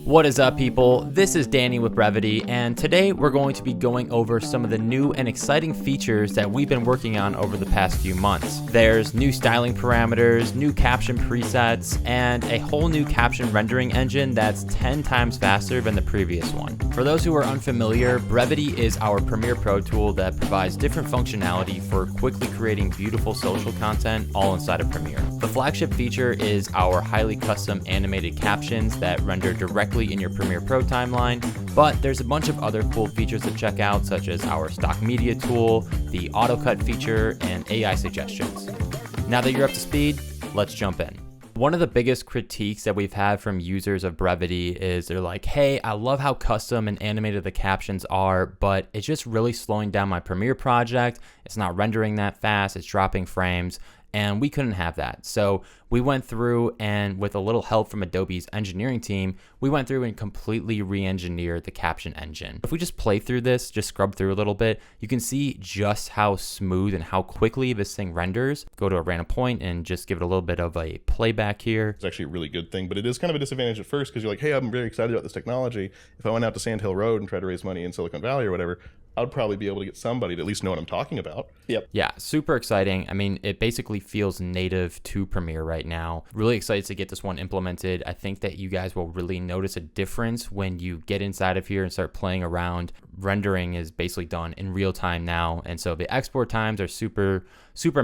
What is up, people? This is Danny with Brevidy, and today we're going to be going over some of the new and exciting features that we've been working on over the past few months. There's new styling parameters, new caption presets, and a whole new caption rendering engine that's 10 times faster than the previous one. For those who are unfamiliar, Brevidy is our Premiere Pro tool that provides different functionality for quickly creating beautiful social content all inside of Premiere. The flagship feature is our highly custom animated captions that render directly in your Premiere Pro timeline, but there's a bunch of other cool features to check out, such as our stock media tool, the auto cut feature, and AI suggestions. Now that you're up to speed, let's jump in. One of the biggest critiques that we've had from users of Brevidy is they're like, hey, I love how custom and animated the captions are, but it's just really slowing down my Premiere project. It's not rendering that fast, it's dropping frames. And we couldn't have that. So we went through and with a little help from Adobe's engineering team, we went through and completely re-engineered the caption engine. If we just play through this, just scrub through a little bit, you can see just how smooth and how quickly this thing renders. Go to a random point and just give it a little bit of a playback here. It's actually a really good thing, but it is kind of a disadvantage at first because you're like, hey, I'm very excited about this technology. If I went out to Sand Hill Road and tried to raise money in Silicon Valley or whatever, I would probably be able to get somebody to at least know what I'm talking about. Yep. Yeah, super exciting. I mean, it basically feels native to Premiere right now. Really excited to get this one implemented. I think that you guys will really notice a difference when you get inside of here and start playing around. Rendering is basically done in real time now. And so the export times are super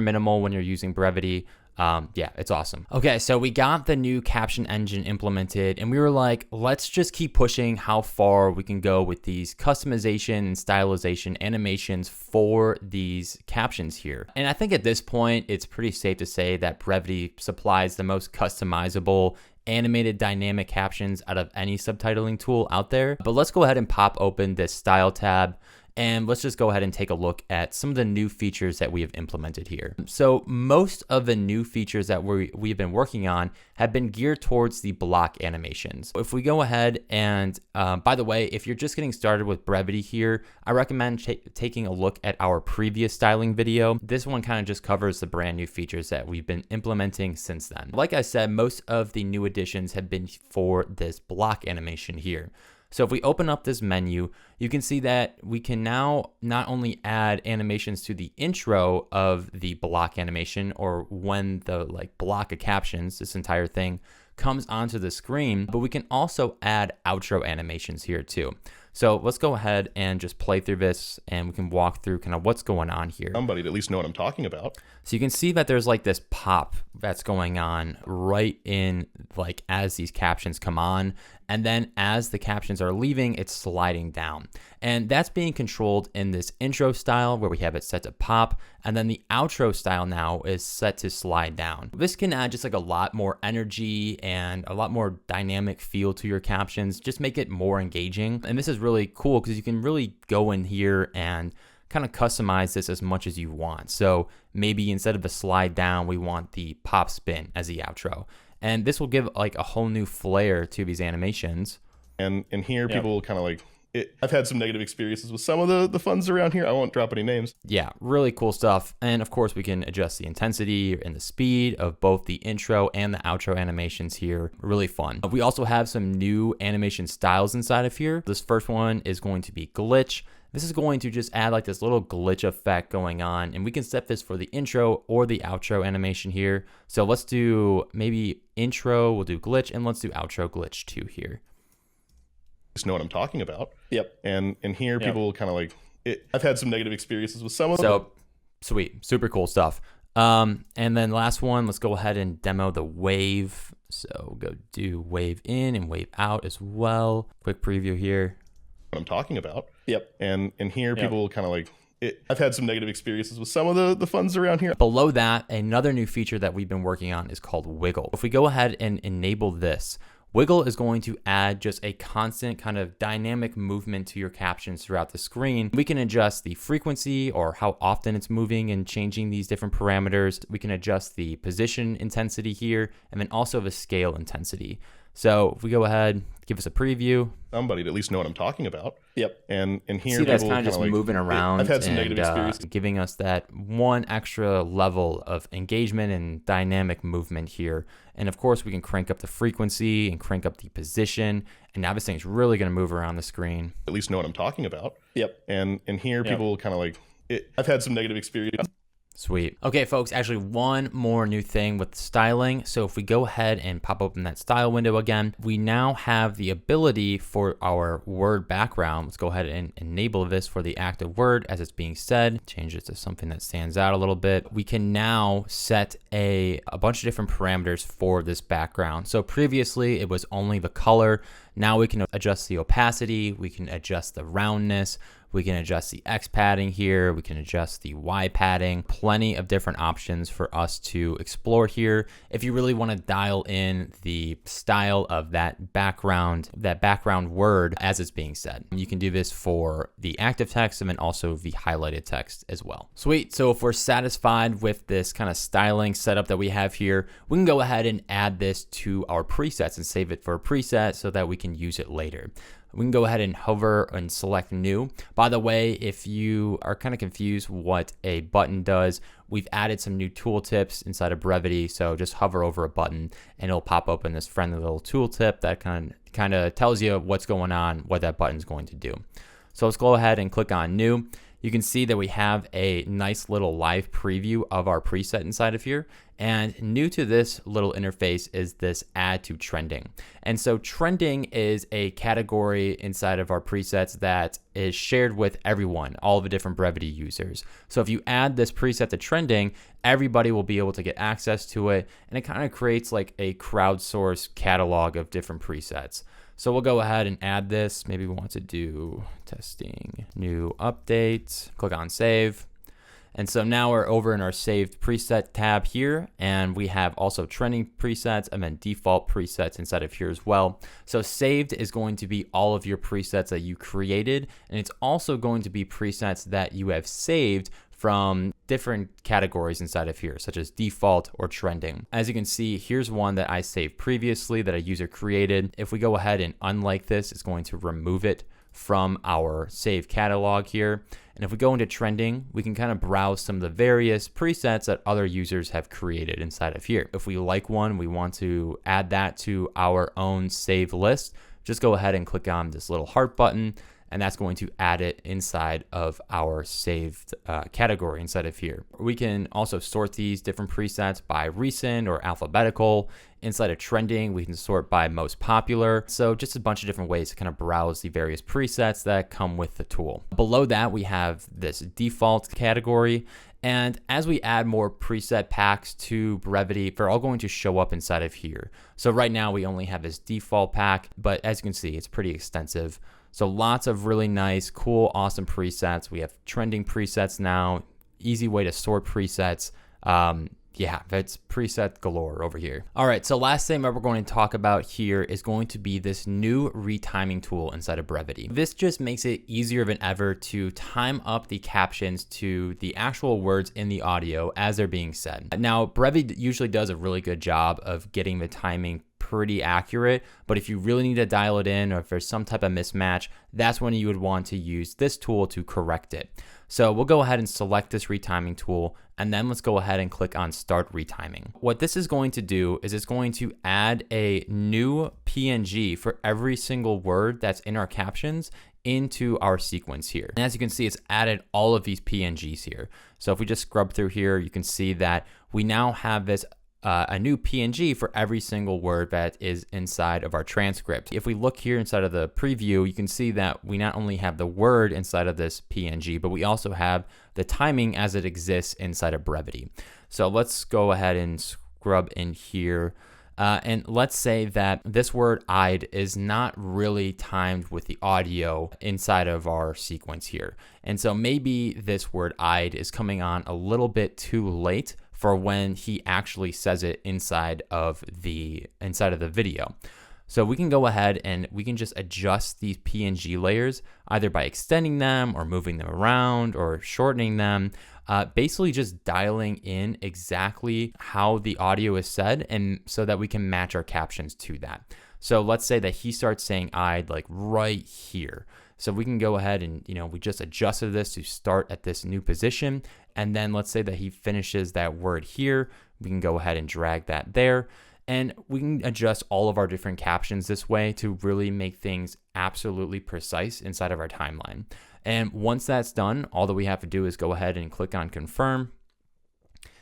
minimal when you're using Brevidy. Yeah, it's awesome. Okay, so we got the new caption engine implemented and we were like, let's just keep pushing how far we can go with these customization and stylization animations for these captions here. And I think at this point, it's pretty safe to say that Brevidy supplies the most customizable animated dynamic captions out of any subtitling tool out there. But let's go ahead and pop open this style tab. And let's just go ahead and take a look at some of the new features that we have implemented here. So most of the new features that we've been working on have been geared towards the block animations. If we go ahead and, by the way, if you're just getting started with Brevidy here, I recommend taking a look at our previous styling video. This one kind of just covers the brand new features that we've been implementing since then. Like I said, most of the new additions have been for this block animation here. So if we open up this menu, you can see that we can now not only add animations to the intro of the block animation, or when the block of captions, this entire thing comes onto the screen, but we can also add outro animations here too. So let's go ahead and just play through this and we can walk through kind of what's going on here. Somebody to at least know what I'm talking about. So you can see that there's this pop that's going on right in as these captions come on. And then as the captions are leaving, it's sliding down. And that's being controlled in this intro style where we have it set to pop. And then the outro style now is set to slide down. This can add just a lot more energy and a lot more dynamic feel to your captions, just make it more engaging. And this is really cool because you can really go in here and kind of customize this as much as you want. So maybe instead of the slide down, we want the pop spin as the outro. And this will give a whole new flair to these animations. And here people kind of I've had some negative experiences with some of the funds around here. I won't drop any names. Yeah, really cool stuff. And of course, we can adjust the intensity and the speed of both the intro and the outro animations here. Really fun. We also have some new animation styles inside of here. This first one is going to be glitch. This is going to just add this little glitch effect going on, and we can set this for the intro or the outro animation here. So let's do maybe intro, we'll do glitch, and let's do outro glitch too here. Just know what I'm talking about. Yep. And here people kind of I've had some negative experiences with some of them. So sweet, super cool stuff. And then last one, let's go ahead and demo the wave. So go do wave in and wave out as well. Quick preview here. I'm talking about. Yep. And here people kind of I've had some negative experiences with some of the funds around here. Below that, another new feature that we've been working on is called Wiggle. If we go ahead and enable this, Wiggle is going to add just a constant kind of dynamic movement to your captions throughout the screen. We can adjust the frequency or how often it's moving and changing these different parameters. We can adjust the position intensity here and then also the scale intensity. So if we go ahead, give us a preview. Somebody to at least know what I'm talking about. Yep. And here See, that's people kind of just like, moving around. I've had some and, negative experience. giving us that one extra level of engagement and dynamic movement here. And of course, we can crank up the frequency and crank up the position. And now this thing's really going to move around the screen. At least know what I'm talking about. Yep. And here people kind of like, I've had some negative experience. Sweet. Okay, folks, actually one more new thing with styling. So if we go ahead and pop open that style window again, we now have the ability for our word background. Let's go ahead and enable this for the active word as it's being said. Change it to something that stands out a little bit. We can now set a bunch of different parameters for this background. So previously it was only the color. Now we can adjust the opacity. We can adjust the roundness. We can adjust the X padding here. We can adjust the Y padding. Plenty of different options for us to explore here. If you really want to dial in the style of that background word as it's being said, you can do this for the active text and then also the highlighted text as well. Sweet. So if we're satisfied with this kind of styling setup that we have here, we can go ahead and add this to our presets and save it for a preset so that we can use it later. We can go ahead and hover and select new. By the way, if you are kind of confused what a button does, we've added some new tooltips inside of Brevidy. So just hover over a button and it'll pop open this friendly little tooltip that kind of tells you what's going on, what that button's going to do. So let's go ahead and click on new. You can see that we have a nice little live preview of our preset inside of here. And new to this little interface is this add to trending. And so trending is a category inside of our presets that is shared with everyone, all of the different Brevidy users. So if you add this preset to trending, everybody will be able to get access to it. And it kind of creates like a crowdsourced catalog of different presets. So we'll go ahead and add this. Maybe we want to do testing, new update, click on save. And so now we're over in our saved preset tab here, and we have also trending presets and then default presets inside of here as well. So saved is going to be all of your presets that you created, and it's also going to be presets that you have saved from different categories inside of here, such as default or trending. As you can see, here's one that I saved previously that a user created. If we go ahead and unlike this, it's going to remove it from our save catalog here. And if we go into trending, we can kind of browse some of the various presets that other users have created inside of here. If we like one, we want to add that to our own save list, just go ahead and click on this little heart button, and that's going to add it inside of our saved category inside of here. We can also sort these different presets by recent or alphabetical. Inside of trending, we can sort by most popular. So just a bunch of different ways to kind of browse the various presets that come with the tool. Below that, we have this default category. And as we add more preset packs to Brevidy, they're all going to show up inside of here. So right now we only have this default pack, but as you can see, it's pretty extensive. So lots of really nice, cool, awesome presets. We have trending presets now, easy way to sort presets. Yeah, that's preset galore over here. All right, so last thing that we're going to talk about here is going to be this new retiming tool inside of Brevidy. This just makes it easier than ever to time up the captions to the actual words in the audio as they're being said. Now, Brevidy usually does a really good job of getting the timing pretty accurate, but if you really need to dial it in or if there's some type of mismatch, that's when you would want to use this tool to correct it. So we'll go ahead and select this retiming tool, and then let's go ahead and click on start retiming. What this is going to do is it's going to add a new PNG for every single word that's in our captions into our sequence here. And as you can see, it's added all of these PNGs here. So if we just scrub through here, you can see that we now have this a new PNG for every single word that is inside of our transcript. If we look here inside of the preview, you can see that we not only have the word inside of this PNG, but we also have the timing as it exists inside of Brevidy. So let's go ahead and scrub in here. And let's say that this word "I'd" is not really timed with the audio inside of our sequence here. And so maybe this word "I'd" is coming on a little bit too late for when he actually says it inside of the video. So we can go ahead and we can just adjust these PNG layers either by extending them or moving them around or shortening them, basically just dialing in exactly how the audio is said, and so that we can match our captions to that. So let's say that he starts saying "I'd" like right here. So we can go ahead and, we just adjusted this to start at this new position. And then let's say that he finishes that word here. We can go ahead and drag that there. And we can adjust all of our different captions this way to really make things absolutely precise inside of our timeline. And once that's done, all that we have to do is go ahead and click on confirm.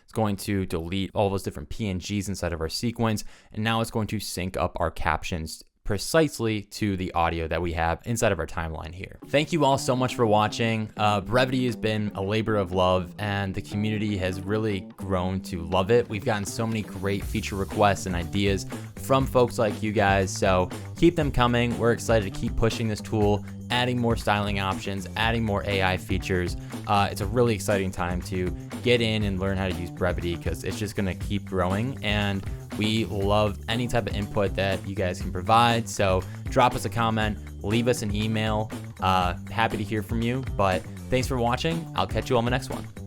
It's going to delete all those different PNGs inside of our sequence. And now it's going to sync up our captions precisely to the audio that we have inside of our timeline here. Thank you all so much for watching. Brevity has been a labor of love, and the community has really grown to love it. We've gotten so many great feature requests and ideas from folks like you guys, so keep them coming. We're excited to keep pushing this tool, adding more styling options, adding more AI features. It's a really exciting time to get in and learn how to use Brevity, because it's just gonna keep growing, and we love any type of input that you guys can provide. So drop us a comment, leave us an email. Happy to hear from you, but thanks for watching. I'll catch you on the next one.